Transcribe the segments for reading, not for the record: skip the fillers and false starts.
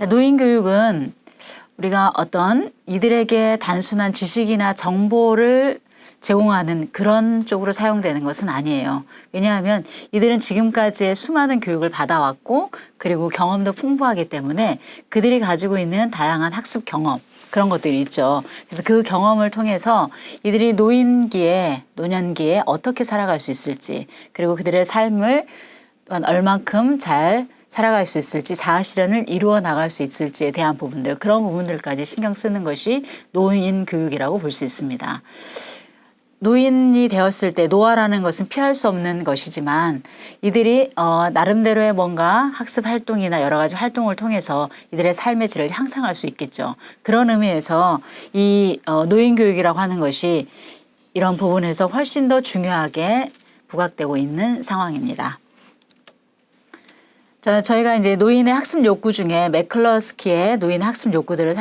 노인 교육은 우리가 어떤 이들에게 단순한 지식이나 정보를 제공하는 그런 쪽으로 사용되는 것은 아니에요. 왜냐하면 이들은 지금까지의 수많은 교육을 받아왔고 그리고 경험도 풍부하기 때문에 그들이 가지고 있는 다양한 학습 경험 그런 것들이 있죠. 그래서 그 경험을 통해서 이들이 노년기에 어떻게 살아갈 수 있을지 그리고 그들의 삶을 또한 얼만큼 잘 살아갈 수 있을지 자아실현을 이루어 나갈 수 있을지에 대한 부분들 그런 부분들까지 신경 쓰는 것이 노인 교육이라고 볼 수 있습니다. 노인이 되었을 때 노화라는 것은 피할 수 없는 것이지만 이들이 나름대로의 뭔가 학습 활동이나 여러 가지 활동을 통해서 이들의 삶의 질을 향상할 수 있겠죠. 그런 의미에서 이 노인 교육이라고 하는 것이 이런 부분에서 훨씬 더 중요하게 부각되고 있는 상황입니다. 저희가 이제 노인의 학습 욕구 중에 매클러스키의 노인 학습 욕구들을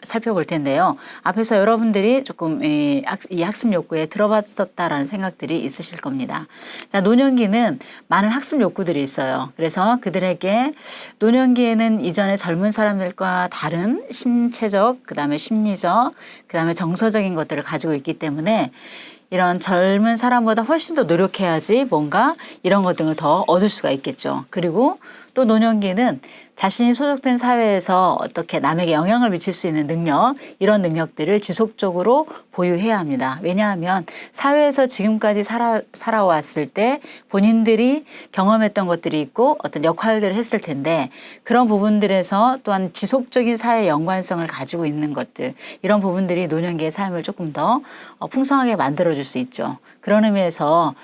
살펴볼 텐데요. 앞에서 여러분들이 조금 이 학습 욕구에 들어봤었다라는 생각들이 있으실 겁니다. 자, 노년기는 많은 학습 욕구들이 있어요. 그래서 그들에게 노년기에는 이전의 젊은 사람들과 다른 신체적, 그다음에 심리적, 그다음에 정서적인 것들을 가지고 있기 때문에 이런 젊은 사람보다 훨씬 더 노력해야지 뭔가 이런 것 등을 더 얻을 수가 있겠죠. 그리고 또 노년기는 자신이 소속된 사회에서 어떻게 남에게 영향을 미칠 수 있는 능력, 이런 능력들을 지속적으로 보유해야 합니다. 왜냐하면 사회에서 지금까지 살아왔을 때 본인들이 경험했던 것들이 있고 어떤 역할들을 했을 텐데 그런 부분들에서 또한 지속적인 사회 연관성을 가지고 있는 것들, 이런 부분들이 노년기의 삶을 조금 더 풍성하게 만들어줄 수 있죠. 그런 의미에서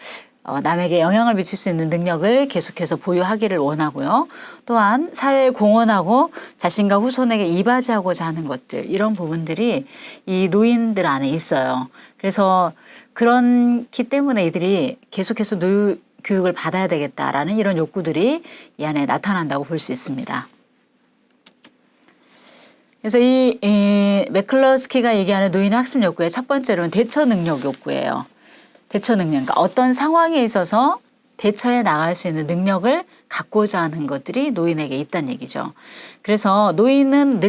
남에게 영향을 미칠 수 있는 능력을 계속해서 보유하기를 원하고요. 또한 사회에 공헌하고 자신과 후손에게 이바지하고자 하는 것들, 이런 부분들이 이 노인들 안에 있어요. 그래서 그렇기 때문에 이들이 계속해서 교육을 받아야 되겠다라는 이런 욕구들이 이 안에 나타난다고 볼 수 있습니다. 그래서 이 매클러스키가 얘기하는 노인의 학습 욕구의 첫 번째로는 대처 능력 욕구예요. 대처 능력, 그러니까 어떤 상황에 있어서 대처해 나갈 수 있는 능력을 갖고자 하는 것들이 노인에게 있다는 얘기죠. 그래서 노인은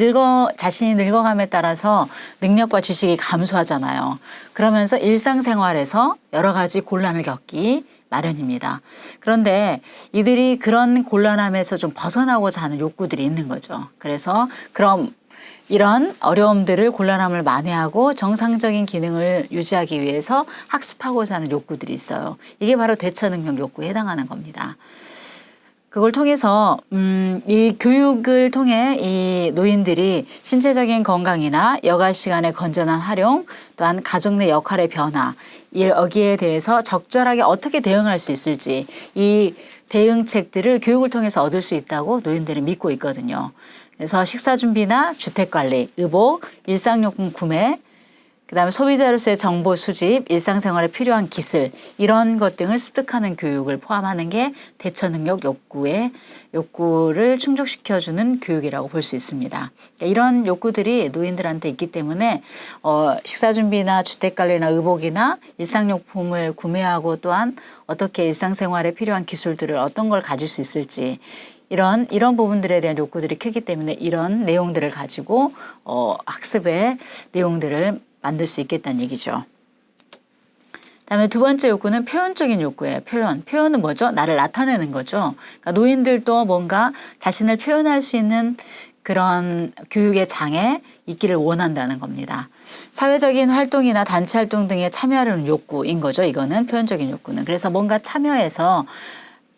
자신이 늙어감에 따라서 능력과 지식이 감소하잖아요. 그러면서 일상생활에서 여러 가지 곤란을 겪기 마련입니다. 그런데 이들이 그런 곤란함에서 좀 벗어나고자 하는 욕구들이 있는 거죠. 그래서 그럼 이런 어려움들을 곤란함을 만회하고 정상적인 기능을 유지하기 위해서 학습하고자 하는 욕구들이 있어요. 이게 바로 대처 능력 욕구에 해당하는 겁니다. 그걸 통해서 이 교육을 통해 이 노인들이 신체적인 건강이나 여가 시간의 건전한 활용, 또한 가족 내 역할의 변화, 여기에 대해서 적절하게 어떻게 대응할 수 있을지 이 대응책들을 교육을 통해서 얻을 수 있다고 노인들은 믿고 있거든요. 그래서 식사 준비나 주택 관리, 의복, 일상용품 구매, 그다음에 소비자로서의 정보 수집, 일상생활에 필요한 기술, 이런 것 등을 습득하는 교육을 포함하는 게 대처 능력 욕구를 충족시켜주는 교육이라고 볼 수 있습니다. 그러니까 이런 욕구들이 노인들한테 있기 때문에 식사 준비나 주택 관리나 의복이나 일상용품을 구매하고 또한 어떻게 일상생활에 필요한 기술들을 어떤 걸 가질 수 있을지 이런 부분들에 대한 욕구들이 크기 때문에 이런 내용들을 가지고 학습의 내용들을 만들 수 있겠다는 얘기죠. 그다음에 두 번째 욕구는 표현적인 욕구예요. 표현은 뭐죠? 나를 나타내는 거죠. 그러니까 노인들도 뭔가 자신을 표현할 수 있는 그런 교육의 장에 있기를 원한다는 겁니다. 사회적인 활동이나 단체 활동 등에 참여하려는 욕구인 거죠. 이거는 표현적인 욕구는. 그래서 뭔가 참여해서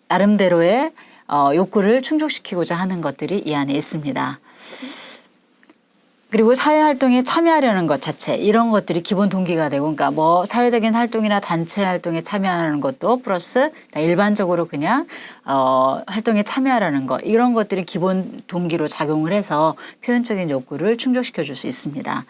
나름대로의 욕구를 충족시키고자 하는 것들이 이 안에 있습니다. 그리고 사회활동에 참여하려는 것 자체, 이런 것들이 기본 동기가 되고, 그러니까 뭐 사회적인 활동이나 단체 활동에 참여하는 것도 플러스 일반적으로 그냥 활동에 참여하려는 것, 이런 것들이 기본 동기로 작용을 해서 표현적인 욕구를 충족시켜 줄 수 있습니다.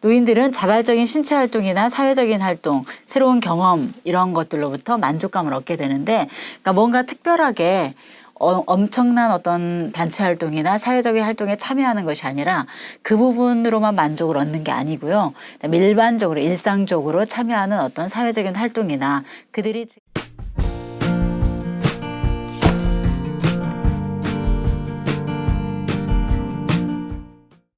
노인들은 자발적인 신체 활동이나 사회적인 활동, 새로운 경험, 이런 것들로부터 만족감을 얻게 되는데, 그러니까 뭔가 특별하게 엄청난 어떤 단체 활동이나 사회적인 활동에 참여하는 것이 아니라 그 부분으로만 만족을 얻는 게 아니고요. 일반적으로 일상적으로 참여하는 어떤 사회적인 활동이나 그들이